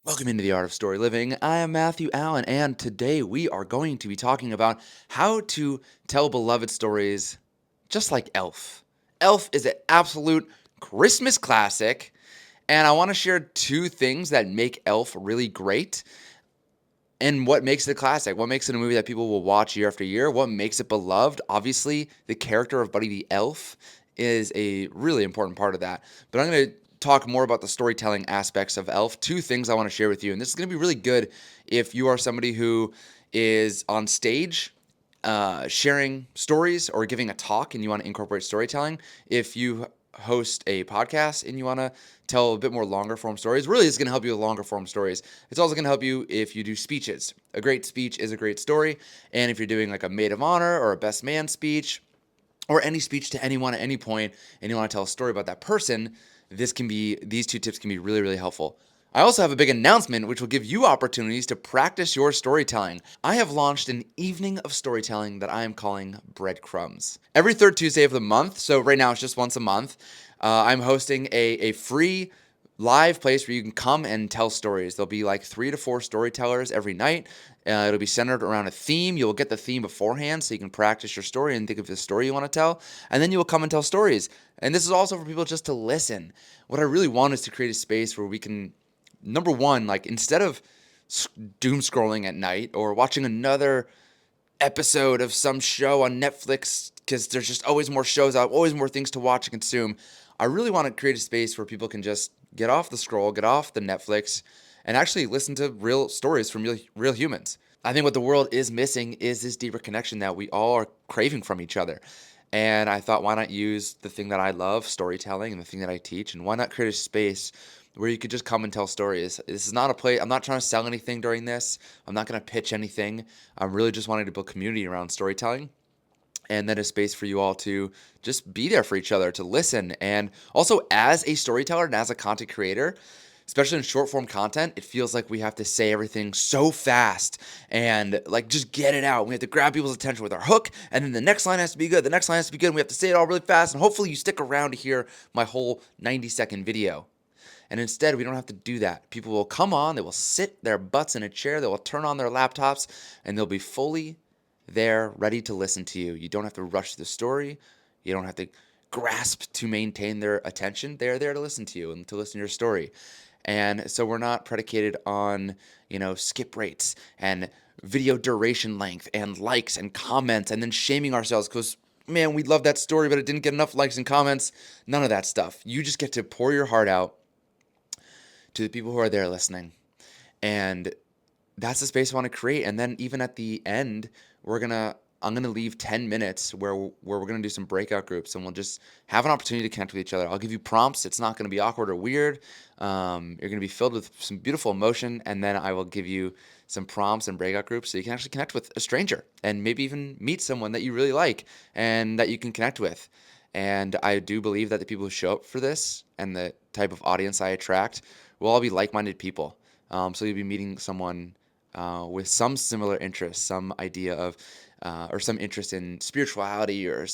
Welcome into the Art of Story Living. I am Matthew Allen, and today we are going to be talking about how to tell beloved stories just like Elf. Elf is an absolute Christmas classic, and I want to share two things that make Elf really great and what makes it a classic. What makes it a movie that people will watch year after year? What makes it beloved? Obviously, the character of Buddy the Elf is a really important part of that. But I'm going to talk more about the storytelling aspects of Elf. Two things I want to share with you. And this is going to be really good if you are somebody who is on stage sharing stories or giving a talk and you want to incorporate storytelling. If you host a podcast and you want to tell a bit more longer form stories, really it's going to help you with longer form stories. It's also going to help you if you do speeches. A great speech is a great story. And if you're doing like a maid of honor or a best man speech or any speech to anyone at any point and you want to tell a story about that person, these two tips can be really, really helpful. I also have a big announcement which will give you opportunities to practice your storytelling. I have launched an evening of storytelling that I am calling Breadcrumbs. Every third Tuesday of the month, so right now it's just once a month, I'm hosting a free live place where you can come and tell stories. There'll be like 3 to 4 storytellers every night. It'll be centered around a theme. You'll get the theme beforehand so you can practice your story and think of the story you want to tell. And then you will come and tell stories. And this is also for people just to listen. What I really want is to create a space where we can, number one, like instead of doom scrolling at night or watching another episode of some show on Netflix because there's just always more shows out, always more things to watch and consume. I really want to create a space where people can just get off the scroll, get off the Netflix, and actually listen to real stories from real humans. I think what the world is missing is this deeper connection that we all are craving from each other. And I thought, why not use the thing that I love, storytelling, and the thing that I teach, and why not create a space where you could just come and tell stories? This is not a play. I'm not trying to sell anything during this. I'm not going to pitch anything. I'm really just wanting to build community around storytelling and then a space for you all to just be there for each other, to listen. And also, as a storyteller and as a content creator, especially in short form content, it feels like we have to say everything so fast and like just get it out. We have to grab people's attention with our hook, and then the next line has to be good. The next line has to be good. And we have to say it all really fast. And hopefully, you stick around to hear my whole 90-second video. And instead, we don't have to do that. People will come on, they will sit their butts in a chair, they will turn on their laptops, and they'll be fully there, ready to listen to you. You don't have to rush the story. You don't have to grasp to maintain their attention. They're there to listen to you and to listen to your story. And so we're not predicated on, skip rates and video duration length and likes and comments and then shaming ourselves because, man, we love that story, but it didn't get enough likes and comments. None of that stuff. You just get to pour your heart out to the people who are there listening. And that's the space I want to create. And then even at the end, I'm gonna leave 10 minutes where we're gonna do some breakout groups and we'll just have an opportunity to connect with each other. I'll give you prompts. It's not gonna be awkward or weird. You're gonna be filled with some beautiful emotion, and then I will give you some prompts and breakout groups so you can actually connect with a stranger and maybe even meet someone that you really like and that you can connect with. And I do believe that the people who show up for this and the type of audience I attract will all be like-minded people. So you'll be meeting someone with some similar interests, some idea of, or some interest in spirituality or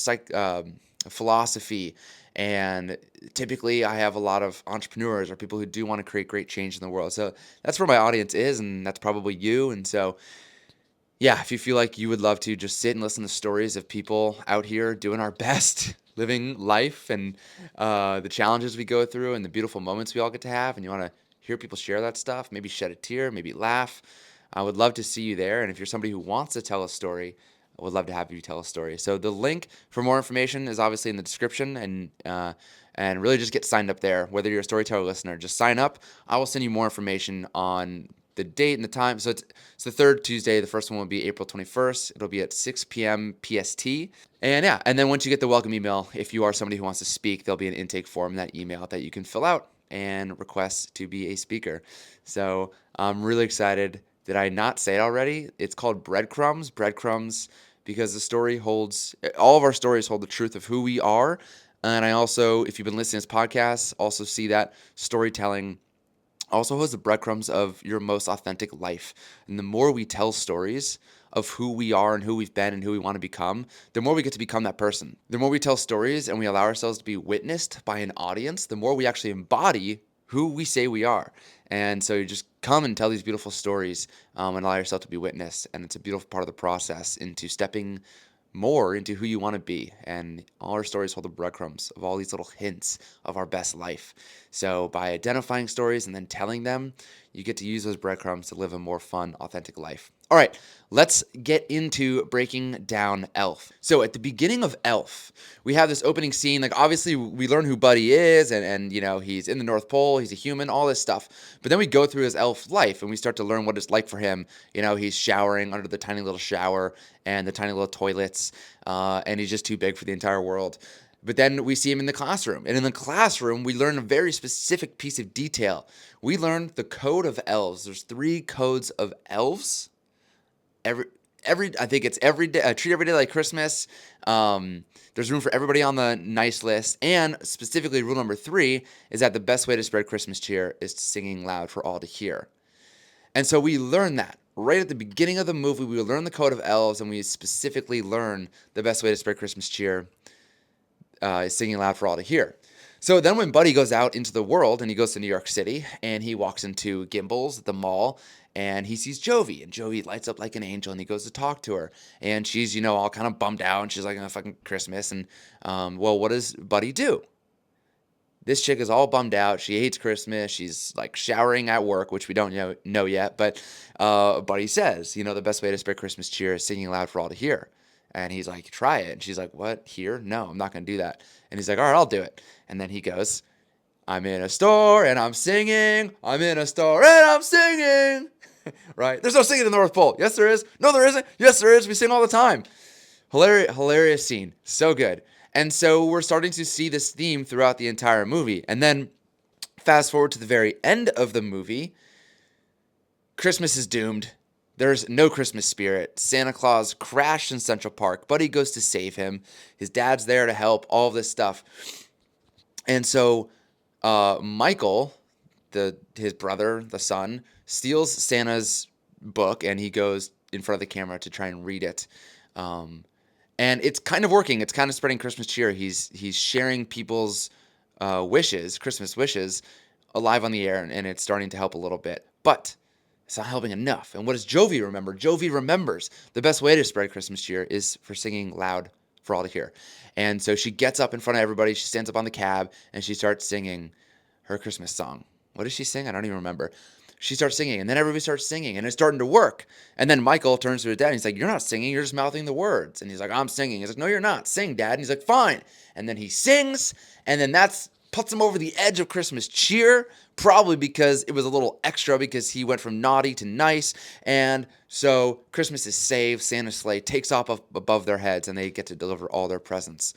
philosophy. And typically, I have a lot of entrepreneurs or people who do want to create great change in the world. So that's where my audience is, and that's probably you. And so, yeah, if you feel like you would love to just sit and listen to stories of people out here doing our best, living life, and the challenges we go through, and the beautiful moments we all get to have, and you want to hear people share that stuff, maybe shed a tear, maybe laugh, I would love to see you there. And if you're somebody who wants to tell a story, I would love to have you tell a story. So the link for more information is obviously in the description, and really just get signed up there. Whether you're a storyteller listener, just sign up. I will send you more information on the date and the time. So it's the third Tuesday. The first one will be April 21st. It'll be at 6 p.m. PST. And yeah, and then once you get the welcome email, if you are somebody who wants to speak, there'll be an intake form in that email that you can fill out and request to be a speaker. So I'm really excited. Did I not say it already? It's called Breadcrumbs. Breadcrumbs because all of our stories hold the truth of who we are. And I also, if you've been listening to this podcast, also see that storytelling also has the breadcrumbs of your most authentic life. And the more we tell stories of who we are and who we've been and who we want to become, the more we get to become that person. The more we tell stories and we allow ourselves to be witnessed by an audience, the more we actually embody who we say we are. And so you just come and tell these beautiful stories and allow yourself to be witnessed. And it's a beautiful part of the process into stepping more into who you want to be. And all our stories hold the breadcrumbs of all these little hints of our best life. So by identifying stories and then telling them, you get to use those breadcrumbs to live a more fun, authentic life. All right, let's get into breaking down Elf. So at the beginning of Elf, we have this opening scene. Like, obviously, we learn who Buddy is, and you know, he's in the North Pole, he's a human, all this stuff. But then we go through his elf life, and we start to learn what it's like for him. You know, he's showering under the tiny little shower and the tiny little toilets, and he's just too big for the entire world. But then we see him in the classroom. And in the classroom, we learn a very specific piece of detail. We learn the code of elves. There's 3 codes of elves. I think it's every day. Treat every day like Christmas. There's room for everybody on the nice list. And specifically, rule number 3 is that the best way to spread Christmas cheer is singing loud for all to hear. And so we learn that. Right at the beginning of the movie, we learn the code of elves, and we specifically learn the best way to spread Christmas cheer is singing loud for all to hear. So then when Buddy goes out into the world and he goes to New York City and he walks into Gimbel's at the mall and he sees Jovi, and Jovi lights up like an angel and he goes to talk to her, and she's, you know, all kind of bummed out and she's like, oh, fucking Christmas. And well, what does Buddy do? This chick is all bummed out. She hates Christmas. She's like showering at work, which we don't know yet. But Buddy says, you know, the best way to spread Christmas cheer is singing loud for all to hear. And he's like, try it. And she's like, what? Here? No, I'm not going to do that. And he's like, all right, I'll do it. And then he goes, I'm in a store and I'm singing. I'm in a store and I'm singing. Right? There's no singing in the North Pole. Yes, there is. No, there isn't. Yes, there is. We sing all the time. Hilarious scene. So good. And so we're starting to see this theme throughout the entire movie. And then fast forward to the very end of the movie, Christmas is doomed. There's no Christmas spirit. Santa Claus crashed in Central Park. Buddy goes to save him. His dad's there to help, all of this stuff. And so Michael, his brother, the son, steals Santa's book, and he goes in front of the camera to try and read it. And it's kind of working. It's kind of spreading Christmas cheer. He's sharing people's wishes, Christmas wishes, alive on the air, and it's starting to help a little bit. But it's not helping enough. And what does Jovi remember? Jovi remembers the best way to spread Christmas cheer is for singing loud for all to hear. And so she gets up in front of everybody. She stands up on the cab, and she starts singing her Christmas song. What does she sing? I don't even remember. She starts singing, and then everybody starts singing, and it's starting to work. And then Michael turns to his dad, and he's like, you're not singing, you're just mouthing the words. And he's like, I'm singing. He's like, no, you're not. Sing, Dad. And he's like, fine. And then he sings, and then that's puts him over the edge of Christmas cheer, probably because it was a little extra because he went from naughty to nice. And so Christmas is saved. Santa's sleigh takes off above their heads, and they get to deliver all their presents.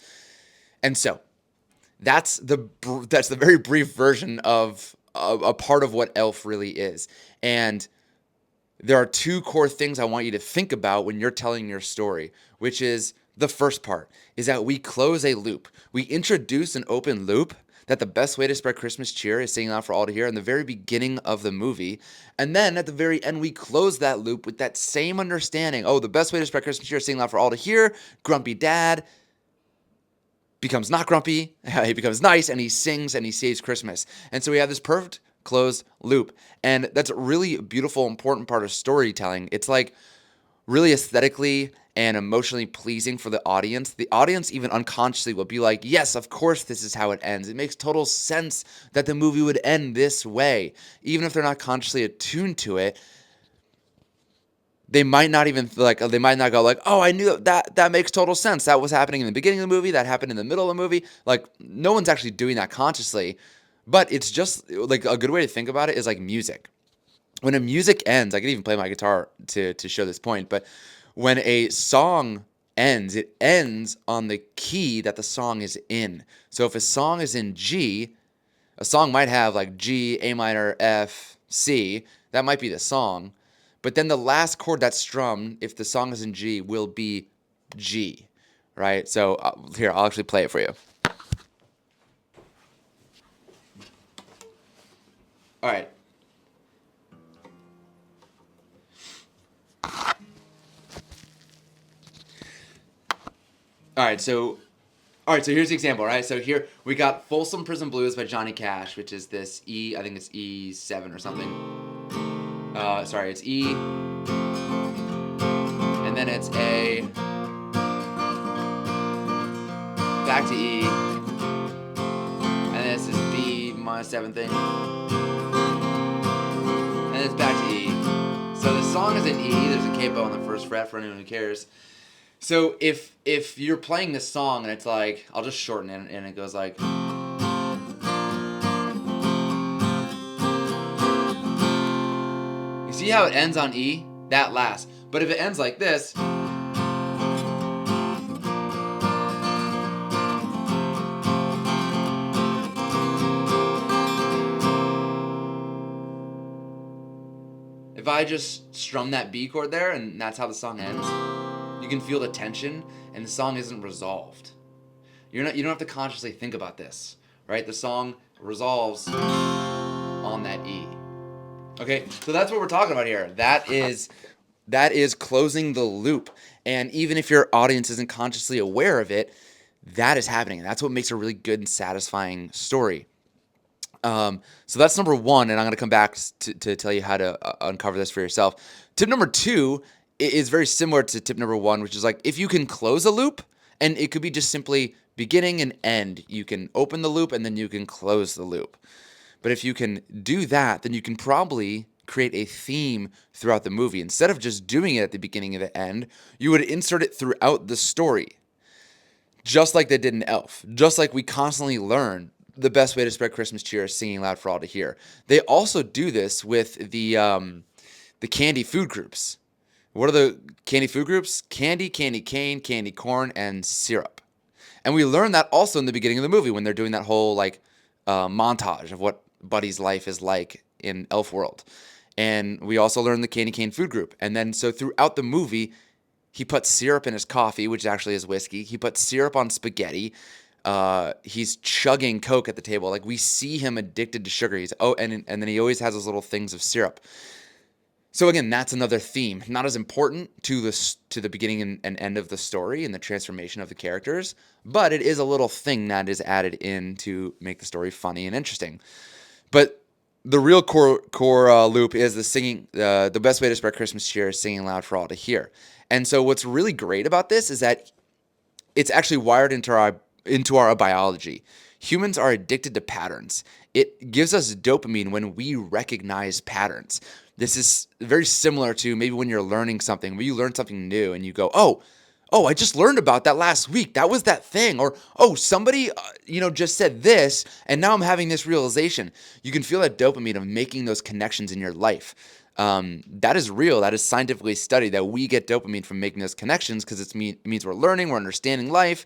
And so that's the very brief version of a part of what Elf really is. And there are 2 core things I want you to think about when you're telling your story, which is the first part is that we close a loop. We introduce an open loop that the best way to spread Christmas cheer is singing out for all to hear in the very beginning of the movie. And then at the very end, we close that loop with that same understanding. Oh, the best way to spread Christmas cheer is singing out for all to hear. Grumpy dad becomes not grumpy. He becomes nice, and he sings, and he saves Christmas. And so we have this perfect closed loop. And that's a really beautiful, important part of storytelling. It's like really aesthetically and emotionally pleasing for the audience. The audience even unconsciously will be like, yes, of course this is how it ends. It makes total sense that the movie would end this way. Even if they're not consciously attuned to it, they might not even they might not go like, oh, I knew that makes total sense. That was happening in the beginning of the movie. That happened in the middle of the movie. Like, no one's actually doing that consciously, but it's just like a good way to think about it is like music. When a music ends, I could even play my guitar to show this point, but when a song ends, it ends on the key that the song is in. So if a song is in G, a song might have like G, A minor, F, C. That might be the song. But then the last chord that's strummed, if the song is in G, will be G, right? So here, I'll actually play it for you. All right. All right, so here's the example, right? So here we got Folsom Prison Blues by Johnny Cash, which is this E, I think it's E7 or something. sorry, it's E, and then it's A, back to E, and then this is B minor 7 thing, and it's back to E. So the song is in E. There's a capo on the first fret for anyone who cares. So if you're playing this song and it's like, I'll just shorten it, and it goes like. You see how it ends on E? That last. But if it ends like this. If I just strum that B chord there and that's how the song ends, you can feel the tension and the song isn't resolved. You don't have to consciously think about this, right? The song resolves on that E. Okay, so that's what we're talking about here. That is closing the loop. And even if your audience isn't consciously aware of it, that is happening. And that's what makes a really good and satisfying story. So that's number one, and I'm going to come back to tell you how to uncover this for yourself. Tip number two is very similar to tip number one, which is like if you can close a loop, and it could be just simply beginning and end. You can open the loop, and then you can close the loop. But if you can do that, then you can probably create a theme throughout the movie. Instead of just doing it at the beginning and the end, you would insert it throughout the story, just like they did in Elf, just like we constantly learn. The best way to spread Christmas cheer is singing loud for all to hear. They also do this with the candy food groups. What are the candy food groups? Candy, candy cane, candy corn, and syrup. And we learn that also in the beginning of the movie when they're doing that whole montage of what Buddy's life is like in Elf World. And we also learn the candy cane food group. And then so throughout the movie, he puts syrup in his coffee, which actually is whiskey. He puts syrup on spaghetti. He's chugging Coke at the table. Like we see him addicted to sugar. And then he always has those little things of syrup. So again, that's another theme. Not as important to the beginning and end of the story and the transformation of the characters, but it is a little thing that is added in to make the story funny and interesting. But the real core loop is the singing. The best way to spread Christmas cheer is singing loud for all to hear. And so what's really great about this is that it's actually wired into our biology. Humans are addicted to patterns. It gives us dopamine when we recognize patterns. This is very similar to maybe when you're learning something, when you learn something new and you go, oh, I just learned about that last week. That was that thing. Or, oh, somebody, just said this, and now I'm having this realization. You can feel that dopamine of making those connections in your life. That is real. That is scientifically studied that we get dopamine from making those connections because it means we're learning, we're understanding life,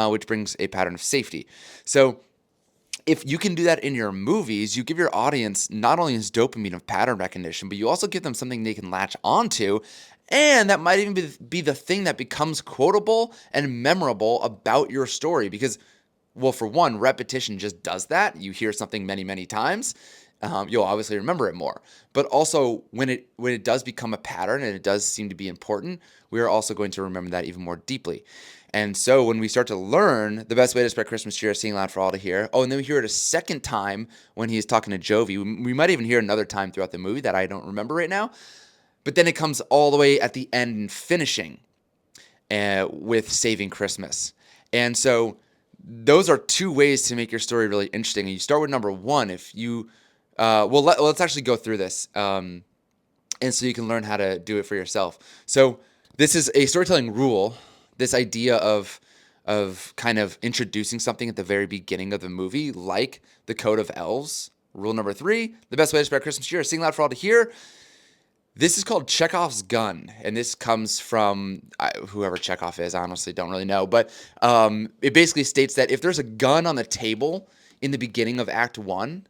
which brings a pattern of safety. So if you can do that in your movies, you give your audience not only this dopamine of pattern recognition, but you also give them something they can latch onto. And that might even be the thing that becomes quotable and memorable about your story. Because, well, for one, repetition just does that. You hear something many, many times. You'll obviously remember it more. But also, when it does become a pattern and it does seem to be important, we are also going to remember that even more deeply. And so when we start to learn the best way to spread Christmas cheer is singing loud for all to hear, and then we hear it a second time when he's talking to Jovi. We might even hear it another time throughout the movie that I don't remember right now. But then it comes all the way at the end and finishing with Saving Christmas. And so those are two ways to make your story really interesting. And you start with number one. If you let's actually go through this, and so you can learn how to do it for yourself. So this is a storytelling rule. This idea of kind of introducing something at the very beginning of the movie, like the Code of Elves. Rule number 3: the best way to spread Christmas cheer is sing loud for all to hear. This is called Chekhov's gun, and this comes from whoever Chekhov is. I honestly don't really know, but it basically states that if there's a gun on the table in the beginning of Act 1,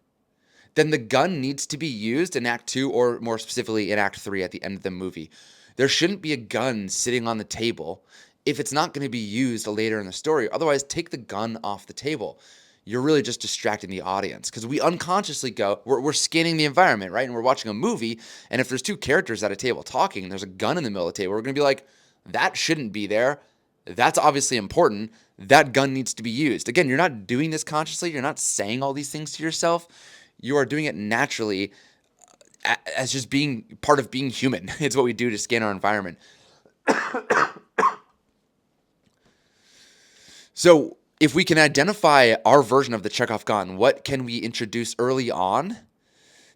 then the gun needs to be used in Act 2, or more specifically in Act 3 at the end of the movie. There shouldn't be a gun sitting on the table if it's not going to be used later in the story. Otherwise, take the gun off the table. You're really just distracting the audience because we unconsciously we're scanning the environment, right? And we're watching a movie, and if there's two characters at a table talking and there's a gun in the middle of the table, we're going to be like, that shouldn't be there. That's obviously important. That gun needs to be used. Again, you're not doing this consciously. You're not saying all these things to yourself. You are doing it naturally as just being part of being human. It's what we do to scan our environment. So if we can identify our version of the Chekhov gun, what can we introduce early on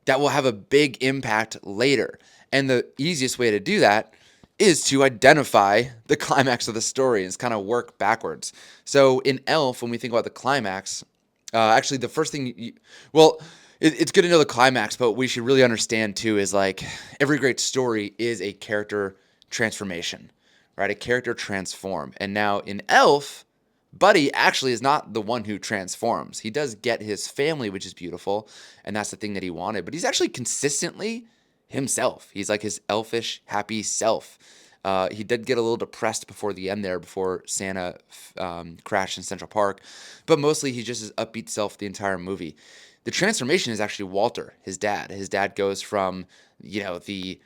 that will have a big impact later? And the easiest way to do that is to identify the climax of the story and kind of work backwards. So in Elf, when we think about the climax, actually the first thing, it's good to know the climax, but what we should really understand too is like every great story is a character transformation, right? A character transform. And now in Elf, Buddy actually is not the one who transforms. He does get his family, which is beautiful, and that's the thing that he wanted. But he's actually consistently himself. He's like his elfish, happy self. He did get a little depressed before the end there, before Santa crashed in Central Park, but mostly he's just his upbeat self the entire movie. The transformation is actually Walter, his dad. His dad goes from, the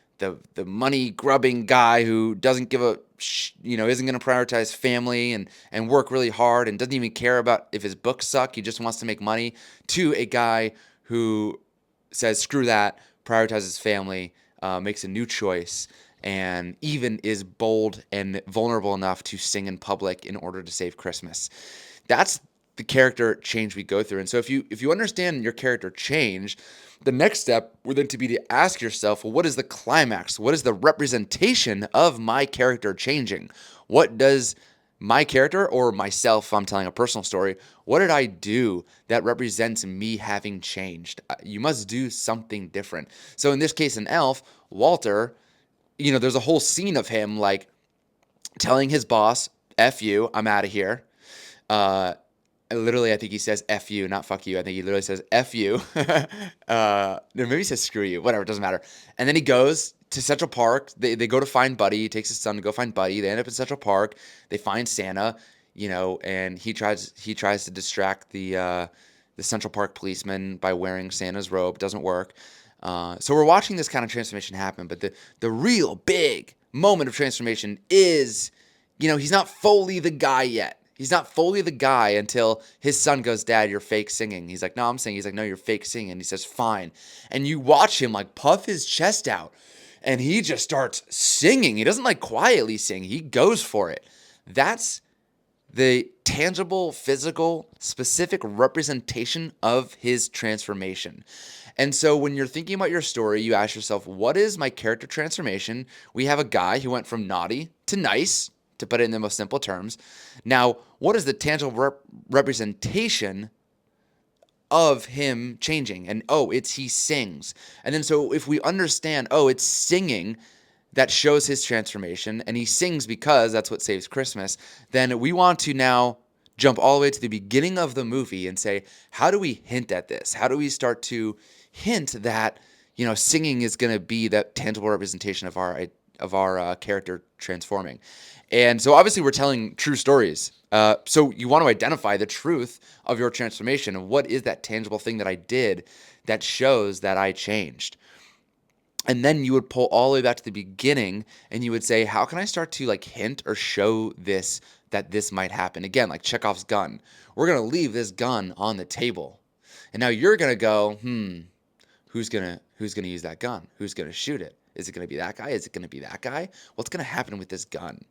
money grubbing guy who doesn't give a isn't going to prioritize family and work really hard and doesn't even care about if his books suck. He just wants to make money, to a guy who says screw that, prioritizes family, makes a new choice, and even is bold and vulnerable enough to sing in public in order to save Christmas. That's the character change we go through. And so if you understand your character change, the next step would then to be to ask yourself, well, what is the climax? What is the representation of my character changing? What does my character, or myself, if I'm telling a personal story, what did I do that represents me having changed? You must do something different. So in this case, in Elf, Walter, there's a whole scene of him like telling his boss, F you, I'm out of here. Literally, I think he says F you, not fuck you. I think he literally says F you. Maybe he says screw you. Whatever, it doesn't matter. And then he goes to Central Park. They go to find Buddy. He takes his son to go find Buddy. They end up in Central Park. They find Santa, and he tries to distract the Central Park policeman by wearing Santa's robe. Doesn't work. So we're watching this kind of transformation happen. But the real big moment of transformation is, he's not fully the guy yet. He's not fully the guy until his son goes, Dad, you're fake singing. He's like, no, I'm singing. He's like, no, you're fake singing. And he says, fine. And you watch him like puff his chest out and he just starts singing. He doesn't like quietly sing. He goes for it. That's the tangible, physical, specific representation of his transformation. And so when you're thinking about your story, you ask yourself, what is my character transformation? We have a guy who went from naughty to nice, to put it in the most simple terms. Now, what is the tangible representation of him changing? And it's he sings. And then so if we understand, it's singing that shows his transformation, and he sings because that's what saves Christmas, then we want to now jump all the way to the beginning of the movie and say, how do we hint at this? How do we start to hint that, singing is going to be that tangible representation of our character transforming? And so obviously we're telling true stories. So you want to identify the truth of your transformation and what is that tangible thing that I did that shows that I changed. And then you would pull all the way back to the beginning and you would say, how can I start to like hint or show this, that this might happen? Again, like Chekhov's gun. We're going to leave this gun on the table. And now you're going to go, who's going to use that gun? Who's going to shoot it? Is it going to be that guy? Is it going to be that guy? What's going to happen with this gun?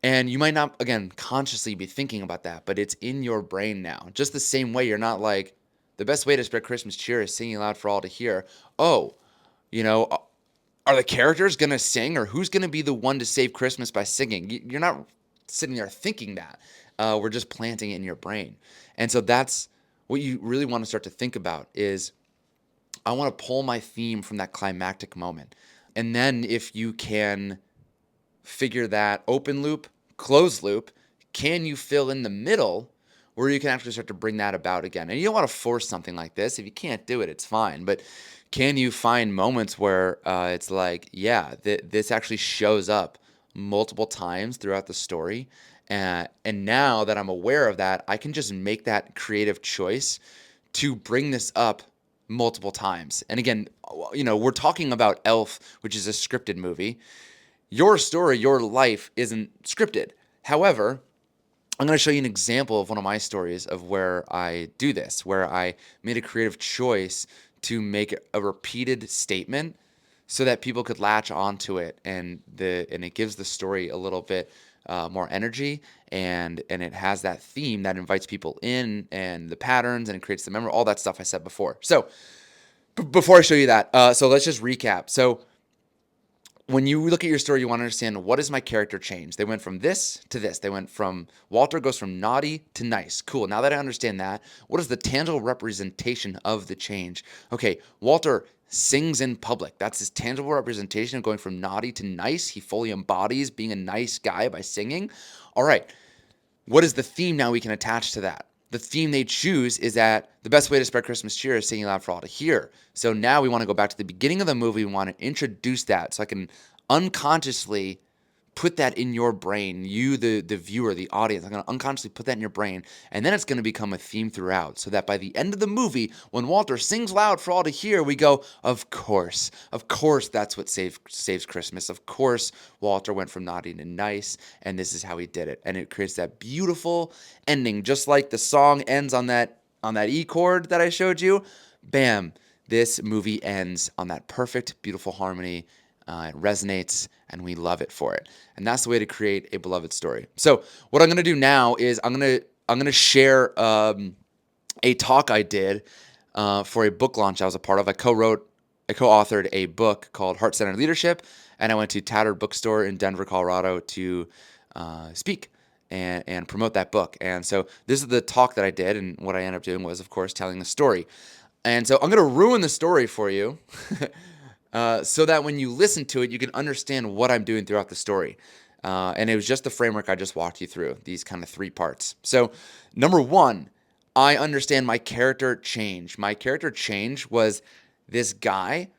And you might not, again, consciously be thinking about that, but it's in your brain now. Just the same way you're not like, the best way to spread Christmas cheer is singing loud for all to hear. Are the characters going to sing, or who's going to be the one to save Christmas by singing? You're not sitting there thinking that. We're just planting it in your brain. And so that's what you really want to start to think about is, I want to pull my theme from that climactic moment. And then if you can figure that open loop, closed loop, can you fill in the middle where you can actually start to bring that about again? And you don't want to force something like this. If you can't do it, it's fine. But can you find moments where it's like, this actually shows up multiple times throughout the story? And now that I'm aware of that, I can just make that creative choice to bring this up multiple times. And again, we're talking about Elf, which is a scripted movie. Your story, your life isn't scripted. However, I'm going to show you an example of one of my stories of where I do this, where I made a creative choice to make a repeated statement so that people could latch onto it, and it gives the story a little bit more energy, and it has that theme that invites people in, and the patterns, and it creates the memory, all that stuff I said before. So before I show you that, so let's just recap. So when you look at your story, you want to understand, what is my character change? They went from this to this. They went from, Walter goes from naughty to nice. Cool. Now that I understand that, what is the tangible representation of the change? Okay, Walter sings in public. That's his tangible representation of going from naughty to nice. He fully embodies being a nice guy by singing. All right. What is the theme now we can attach to that? The theme they choose is that the best way to spread Christmas cheer is singing loud for all to hear. So now we want to go back to the beginning of the movie. We want to introduce that so I can unconsciously put that in your brain, you, the viewer, the audience. I'm going to unconsciously put that in your brain, and then it's going to become a theme throughout, so that by the end of the movie, when Walter sings loud for all to hear, we go, of course, that's what saves Christmas. Of course, Walter went from naughty to nice, and this is how he did it. And it creates that beautiful ending, just like the song ends on that E chord that I showed you. Bam, this movie ends on that perfect, beautiful harmony. It resonates, and we love it for it. And that's the way to create a beloved story. So what I'm going to do now is I'm going to share a talk I did for a book launch I was a part of. I co-authored a book called Heart-Centered Leadership, and I went to Tattered Bookstore in Denver, Colorado to speak and promote that book. And so this is the talk that I did, and what I ended up doing was, of course, telling the story. And so I'm going to ruin the story for you so that when you listen to it, you can understand what I'm doing throughout the story. And it was just the framework I just walked you through, these kind of 3 parts. So number 1, I understand my character change. My character change was this guy,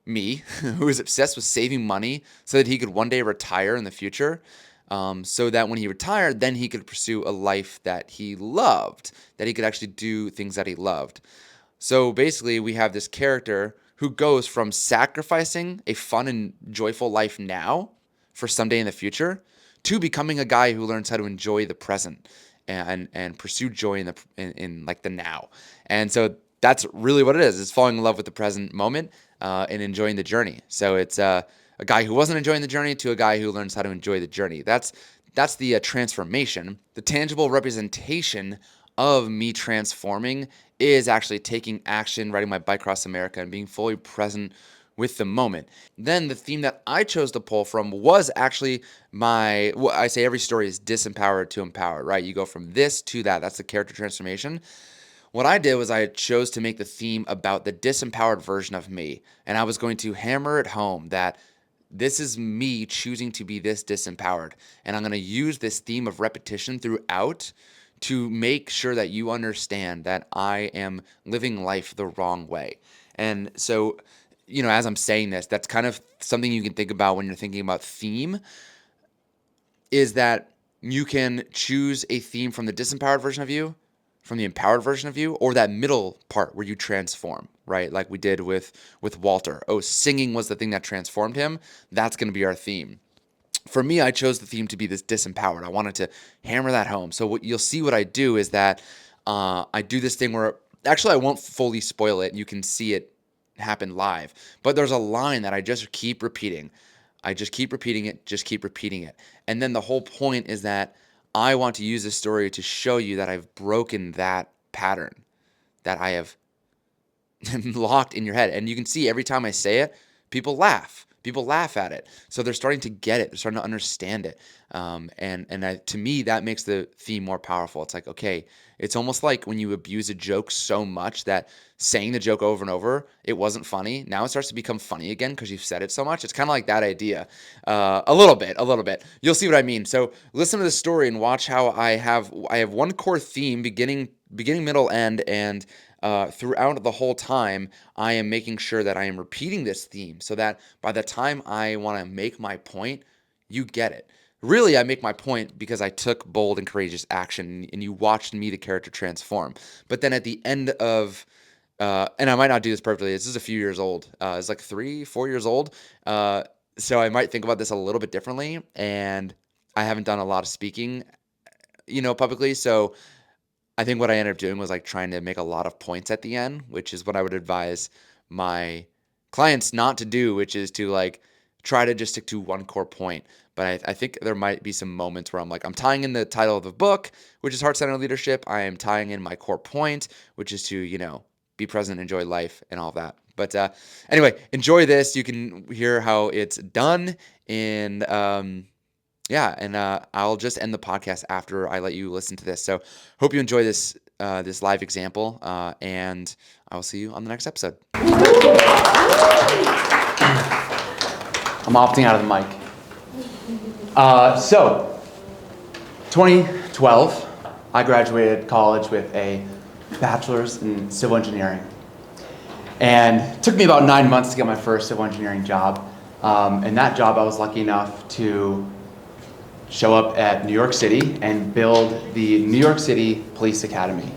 me, who was obsessed with saving money so that he could one day retire in the future. So that when he retired, then he could pursue a life that he loved, that he could actually do things that he loved. So basically, we have this character who goes from sacrificing a fun and joyful life now for someday in the future to becoming a guy who learns how to enjoy the present and pursue joy in like the now. And so that's really what it is. It's falling in love with the present moment and enjoying the journey. So it's a guy who wasn't enjoying the journey to a guy who learns how to enjoy the journey. That's the transformation. The tangible representation of me transforming is actually taking action, riding my bike across America, and being fully present with the moment. Then the theme that I chose to pull from was actually I say every story is disempowered to empowered, right? You go from this to that. That's the character transformation. What I did was I chose to make the theme about the disempowered version of me, and I was going to hammer it home that this is me choosing to be this disempowered, and I'm going to use this theme of repetition throughout to make sure that you understand that I am living life the wrong way. And so, as I'm saying this, that's kind of something you can think about when you're thinking about theme, is that you can choose a theme from the disempowered version of you, from the empowered version of you, or that middle part where you transform, right? Like we did with Walter. Oh, singing was the thing that transformed him. That's going to be our theme. For me, I chose the theme to be this disempowered. I wanted to hammer that home. So what you'll see what I do is that I do this thing where, actually I won't fully spoil it. You can see it happen live. But there's a line that I just keep repeating. I just keep repeating it, just keep repeating it. And then the whole point is that I want to use this story to show you that I've broken that pattern, that I have locked in your head. And you can see every time I say it, people laugh. People laugh at it. So they're starting to get it. They're starting to understand it. To me, that makes the theme more powerful. It's like, okay, it's almost like when you abuse a joke so much that saying the joke over and over, it wasn't funny. Now it starts to become funny again because you've said it so much. It's kind of like that idea. A little bit. You'll see what I mean. So listen to the story and watch how I have one core theme, beginning, middle, end, and throughout the whole time, I am making sure that I am repeating this theme so that by the time I want to make my point, you get it. Really, I make my point because I took bold and courageous action, and you watched me, the character, transform. But then at the end of, and I might not do this perfectly, this is a few years old. It's like 3, 4 years old. So I might think about this a little bit differently, and I haven't done a lot of speaking, publicly. So I think what I ended up doing was like trying to make a lot of points at the end, which is what I would advise my clients not to do, which is to like try to just stick to one core point. But I think there might be some moments where I'm like, I'm tying in the title of the book, which is Heart-Centered Leadership. I am tying in my core point, which is to, be present, enjoy life, and all of that. But anyway, enjoy this. You can hear how it's done. And I'll just end the podcast after I let you listen to this. So hope you enjoy this live example, and I will see you on the next episode. I'm opting out of the mic. So, 2012, I graduated college with a bachelor's in civil engineering. And it took me about 9 months to get my first civil engineering job. And that job, I was lucky enough to show up at New York City and build the New York City Police Academy.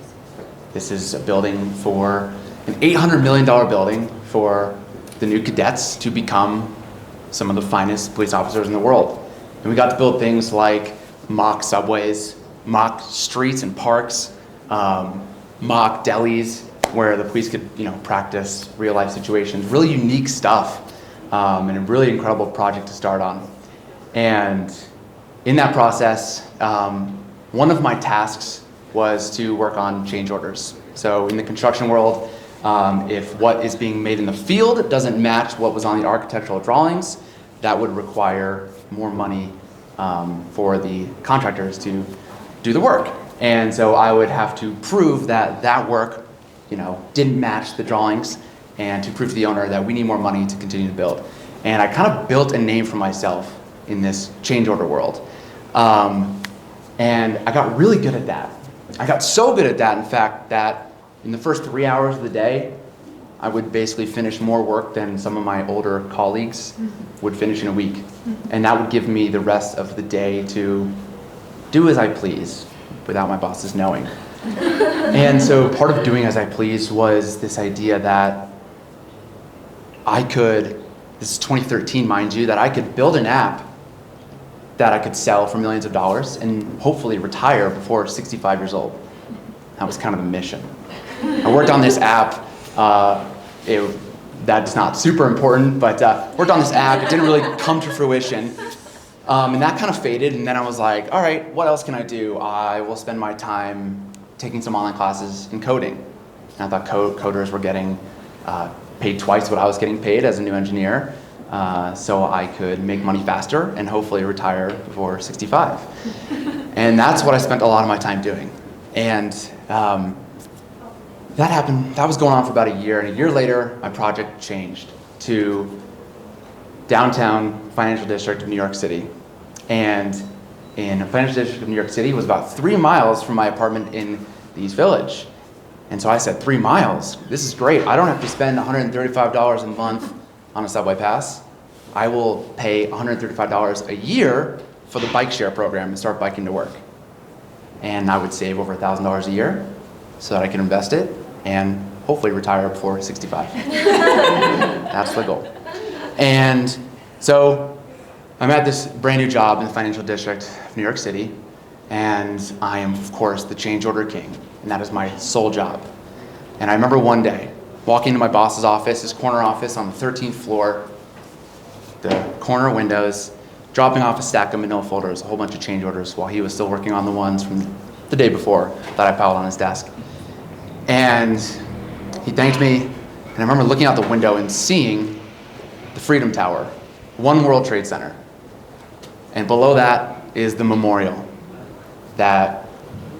This is a building for an $800 million building for the new cadets to become some of the finest police officers in the world. And we got to build things like mock subways, mock streets and parks, mock delis where the police could, practice real life situations. Really unique stuff, and a really incredible project to start on. And in that process, one of my tasks was to work on change orders. So in the construction world, if what is being made in the field doesn't match what was on the architectural drawings, that would require more money for the contractors to do the work. And so I would have to prove that that work, didn't match the drawings, and to prove to the owner that we need more money to continue to build. And I kind of built a name for myself in this change order world. And I got really good at that. I got so good at that, in fact, that in the first 3 hours of the day, I would basically finish more work than some of my older colleagues would finish in a week. And that would give me the rest of the day to do as I please without my bosses knowing. And so part of doing as I please was this idea that I could, this is 2013 mind you, that I could build an app that I could sell for millions of dollars and hopefully retire before 65 years old. That was kind of the mission. I worked on this app. That's not super important, but worked on this app. It didn't really come to fruition. And that kind of faded, and then I was like, all right, what else can I do? I will spend my time taking some online classes in coding. And I thought coders were getting paid twice what I was getting paid as a new engineer, so I could make money faster and hopefully retire before 65. And that's what I spent a lot of my time doing. And that happened, that was going on for about a year, and a year later, my project changed to downtown financial district of New York City. And in the financial district of New York City was about 3 miles from my apartment in the East Village. And so I said, 3 miles? This is great. I don't have to spend $135 a month on a subway pass. I will pay $135 a year for the bike share program and start biking to work. And I would save over $1,000 a year so that I can invest it and hopefully retire before 65. That's the goal. And so I'm at this brand new job in the financial district of New York City, and I am, of course, the change order king, and that is my sole job. And I remember one day walking into my boss's office, his corner office on the 13th floor, the corner windows, dropping off a stack of manila folders, a whole bunch of change orders, while he was still working on the ones from the day before that I piled on his desk. And he thanked me, and I remember looking out the window and seeing the Freedom Tower, One World Trade Center. And below that is the memorial that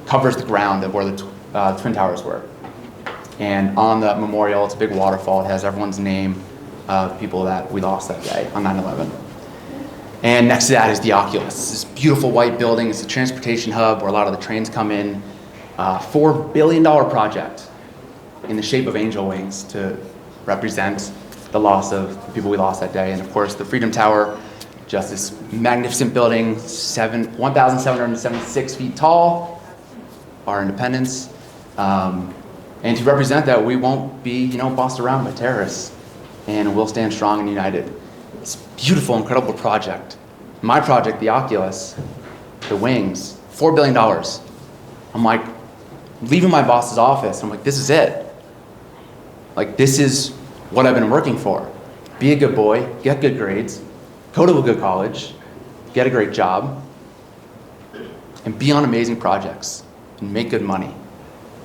covers the ground of where the Twin Towers were. And on that memorial, it's a big waterfall. It has everyone's name of people that we lost that day on 9/11. And next to that is the Oculus. This beautiful white building. It's a transportation hub where a lot of the trains come in. $4 billion project in the shape of angel wings to represent the loss of the people we lost that day. And of course, the Freedom Tower, just this magnificent building, 1,776 feet tall, our independence. And to represent that, we won't be, bossed around by terrorists, and we'll stand strong and united. It's a beautiful, incredible project. My project, the Oculus, the wings, $4 billion. I'm like, leaving my boss's office. I'm like, this is it. Like, this is what I've been working for. Be a good boy, get good grades, go to a good college, get a great job, and be on amazing projects, and make good money.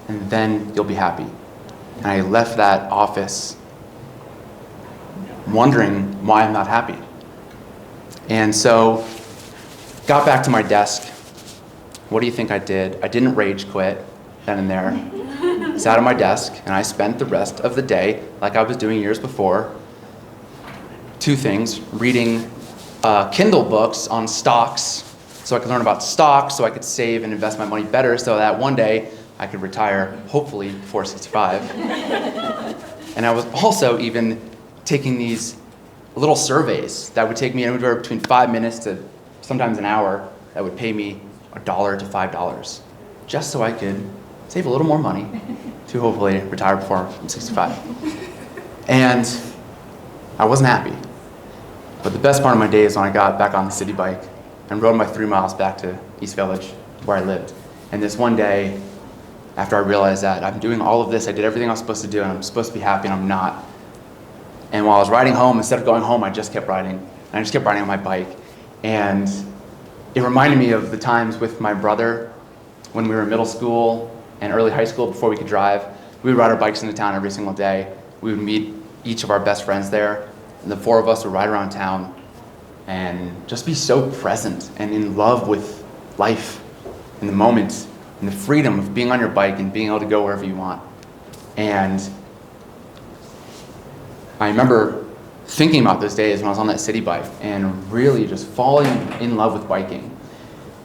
And then you'll be happy. And I left that office wondering why I'm not happy. And so, got back to my desk. What do you think I did? I didn't rage quit then and there. Sat at my desk, and I spent the rest of the day, like I was doing years before, two things: reading Kindle books on stocks, so I could learn about stocks, so I could save and invest my money better, so that one day I could retire, hopefully before 65. And I was also even taking these little surveys that would take me anywhere between 5 minutes to sometimes an hour, that would pay me $1 to $5, just so I could save a little more money to hopefully retire before I'm 65. And I wasn't happy. But the best part of my day is when I got back on the city bike and rode my 3 miles back to East Village, where I lived. And this one day, after I realized that I'm doing all of this, I did everything I was supposed to do, and I'm supposed to be happy, and I'm not. And while I was riding home, instead of going home, I just kept riding. And I just kept riding on my bike. And it reminded me of the times with my brother when we were in middle school and early high school before we could drive. We would ride our bikes into town every single day. We would meet each of our best friends there, and the 4 of us would ride around town and just be so present and in love with life, in the moment, and the freedom of being on your bike and being able to go wherever you want. And I remember thinking about those days when I was on that city bike and really just falling in love with biking.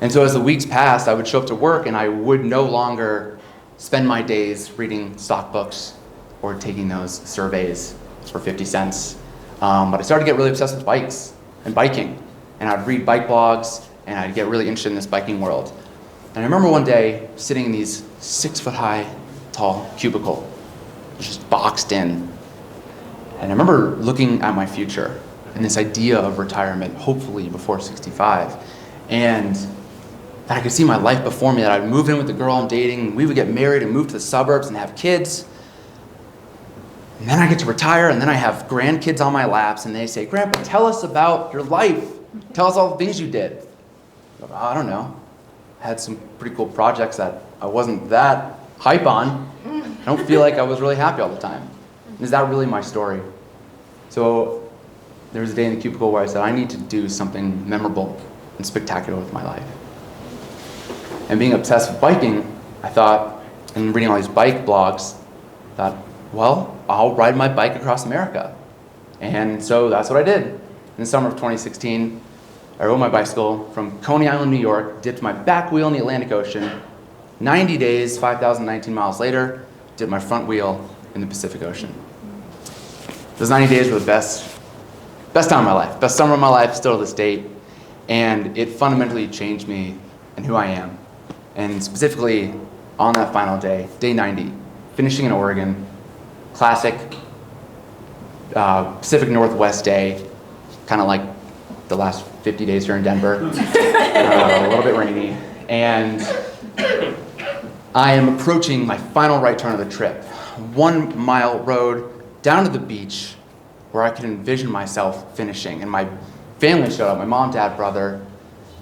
And so as the weeks passed, I would show up to work and I would no longer spend my days reading stock books or taking those surveys for 50 cents. But I started to get really obsessed with bikes and biking. And I'd read bike blogs and I'd get really interested in this biking world. And I remember one day sitting in these 6-foot-high tall cubicle, just boxed in. And I remember looking at my future and this idea of retirement, hopefully before 65. And that I could see my life before me, that I'd move in with the girl I'm dating, and we would get married and move to the suburbs and have kids. And then I get to retire, and then I have grandkids on my laps, and they say, "Grandpa, tell us about your life. Tell us all the things you did." I don't know. I had some pretty cool projects that I wasn't that hype on. I don't feel like I was really happy all the time. Is that really my story? So there was a day in the cubicle where I said, I need to do something memorable and spectacular with my life. And being obsessed with biking, I thought, and reading all these bike blogs, thought, well, I'll ride my bike across America. And so that's what I did. In the summer of 2016, I rode my bicycle from Coney Island, New York, dipped my back wheel in the Atlantic Ocean. 90 days, 5,019 miles later, dipped my front wheel in the Pacific Ocean. Those 90 days were the best time of my life, best summer of my life, still to this date. And it fundamentally changed me and who I am. And specifically on that final day, day 90, finishing in Oregon, classic Pacific Northwest day, kind of like the last 50 days here in Denver, a little bit rainy. And I am approaching my final right turn of the trip. 1 mile road down to the beach where I could envision myself finishing. And my family showed up, my mom, dad, brother,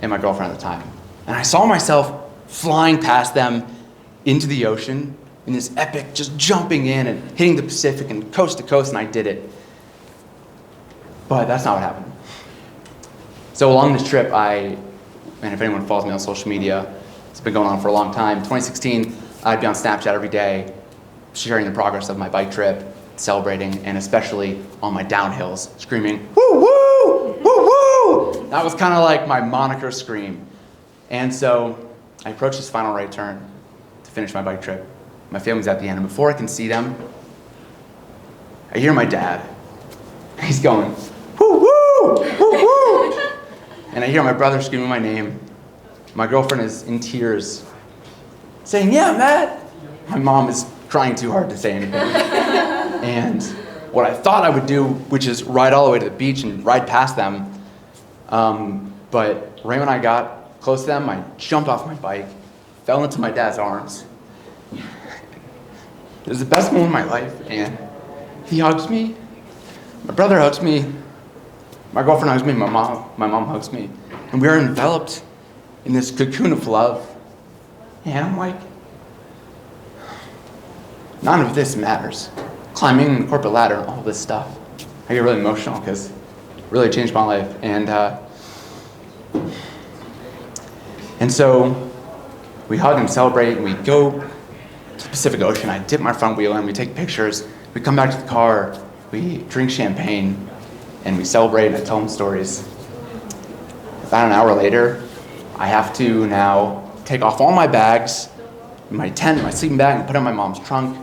and my girlfriend at the time. And I saw myself flying past them into the ocean in this epic, just jumping in and hitting the Pacific and coast to coast, and I did it. But that's not what happened. So along this trip, and if anyone follows me on social media, it's been going on for a long time. 2016, I'd be on Snapchat every day, sharing the progress of my bike trip, celebrating, and especially on my downhills, screaming, "Woo, woo, woo, woo!" That was kind of like my moniker scream. And so I approached this final right turn to finish my bike trip. My family's at the end, and before I can see them, I hear my dad. He's going, "Woo, woo, woo, woo!" And I hear my brother screaming my name. My girlfriend is in tears, saying, "Yeah, Matt." My mom is trying too hard to say anything. And what I thought I would do, which is ride all the way to the beach and ride past them, but right when I got close to them, I jumped off my bike, fell into my dad's arms, It was the best moment of my life, and he hugs me, my brother hugs me, my girlfriend hugs me, my mom hugs me, and we are enveloped in this cocoon of love. And I'm like, none of this matters. Climbing the corporate ladder and all this stuff. I get really emotional because it really changed my life. And so we hug and celebrate, and we go to the Pacific Ocean. I dip my front wheel in, we take pictures, we come back to the car, we drink champagne, and we celebrate, and I tell them stories. About an hour later, I have to now take off all my bags, my tent, my sleeping bag, and put it in my mom's trunk,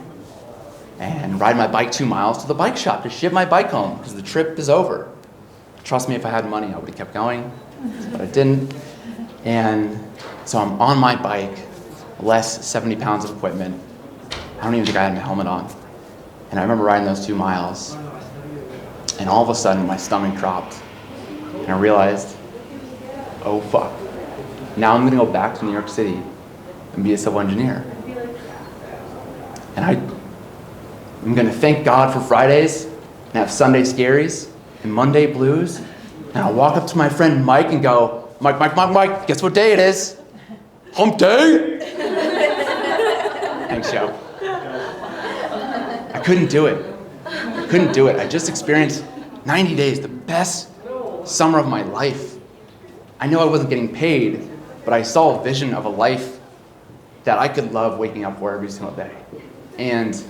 and ride my bike 2 miles to the bike shop to ship my bike home, because the trip is over. Trust me, if I had money, I would have kept going, but I didn't. And so I'm on my bike, less 70 pounds of equipment. I don't even think I had my helmet on. And I remember riding those 2 miles, and all of a sudden my stomach dropped, and I realized, oh fuck, now I'm gonna go back to New York City and be a civil engineer. And I'm gonna thank God for Fridays, and have Sunday scaries, and Monday blues, and I'll walk up to my friend Mike and go, Mike, guess what day it is? Hump day? Thanks, Joe. I couldn't do it. I just experienced 90 days, the best summer of my life. I know I wasn't getting paid, but I saw a vision of a life that I could love waking up for every single day. And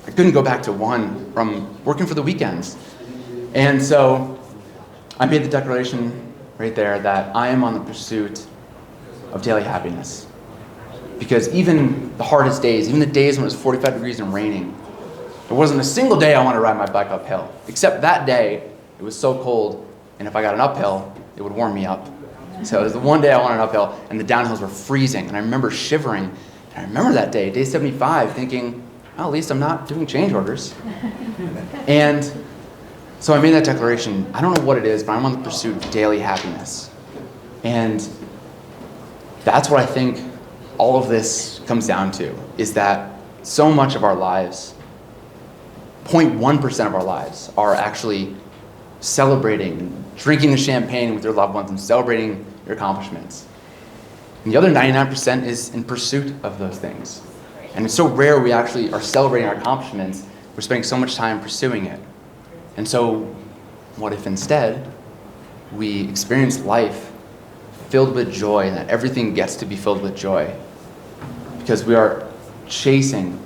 I couldn't go back to one from working for the weekends. And so I made the declaration right there that I am on the pursuit of daily happiness. Because even the hardest days, even the days when it was 45 degrees and raining, there wasn't a single day I wanted to ride my bike uphill. Except that day, it was so cold, and if I got an uphill, it would warm me up. So it was the one day I wanted an uphill, and the downhills were freezing, and I remember shivering. And I remember that day, day 75, thinking, well, at least I'm not doing change orders. And so I made that declaration. I don't know what it is, but I'm on the pursuit of daily happiness. And that's what I think all of this comes down to, is that so much of our lives, 0.1% of our lives, are actually celebrating, drinking the champagne with your loved ones and celebrating your accomplishments. And the other 99% is in pursuit of those things. And it's so rare we actually are celebrating our accomplishments, we're spending so much time pursuing it. And so, what if instead we experience life filled with joy, and that everything gets to be filled with joy? Because we are chasing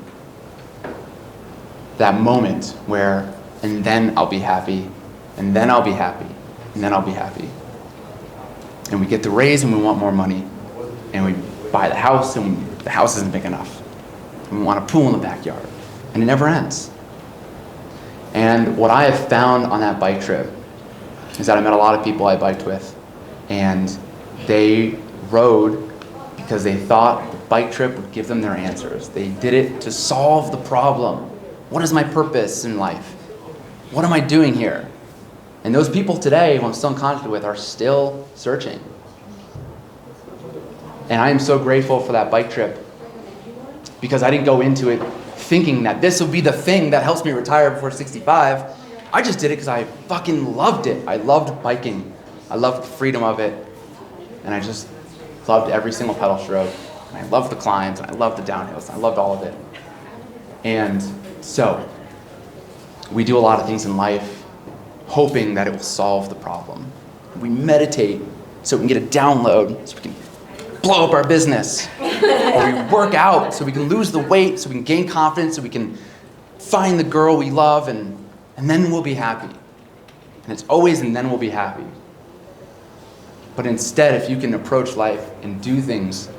that moment where, and then I'll be happy, and then I'll be happy, and then I'll be happy. And we get the raise and we want more money. And we buy the house and the house isn't big enough. And we want a pool in the backyard. And it never ends. And what I have found on that bike trip is that I met a lot of people I biked with, and they rode because they thought the bike trip would give them their answers. They did it to solve the problem. What is my purpose in life? What am I doing here? And those people today, who I'm still in contact with, are still searching. And I am so grateful for that bike trip, because I didn't go into it thinking that this will be the thing that helps me retire before 65. I just did it because I fucking loved it. I loved biking. I loved the freedom of it. And I just loved every single pedal stroke. And I loved the climbs, and I loved the downhills, and I loved all of it. And so, we do a lot of things in life hoping that it will solve the problem. We meditate so we can get a download, so we can blow up our business. Or we work out so we can lose the weight, so we can gain confidence, so we can find the girl we love, and then we'll be happy. And it's always, and then we'll be happy. But instead, if you can approach life and do things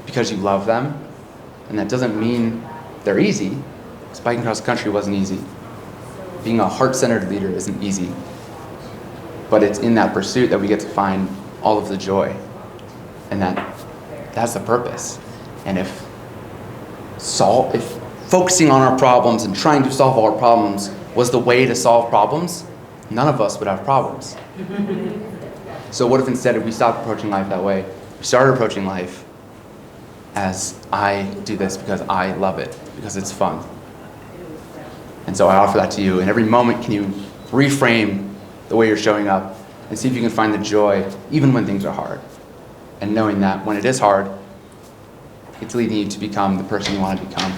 because you love them, and that doesn't mean they're easy, because biking across the country wasn't easy. Being a heart-centered leader isn't easy. But it's in that pursuit that we get to find all of the joy. And that's the purpose. And if focusing on our problems and trying to solve all our problems was the way to solve problems, none of us would have problems. So what if instead we stopped approaching life that way? We started approaching life as I do this because I love it, because it's fun. And so I offer that to you. And every moment, can you reframe the way you're showing up and see if you can find the joy even when things are hard. And knowing that when it is hard, it's leading you to become the person you want to become.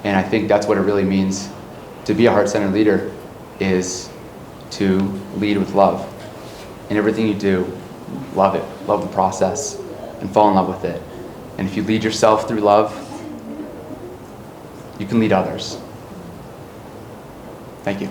And I think that's what it really means to be a heart-centered leader, is to lead with love. In everything you do, love it, love the process, and fall in love with it. And if you lead yourself through love, you can lead others. Thank you.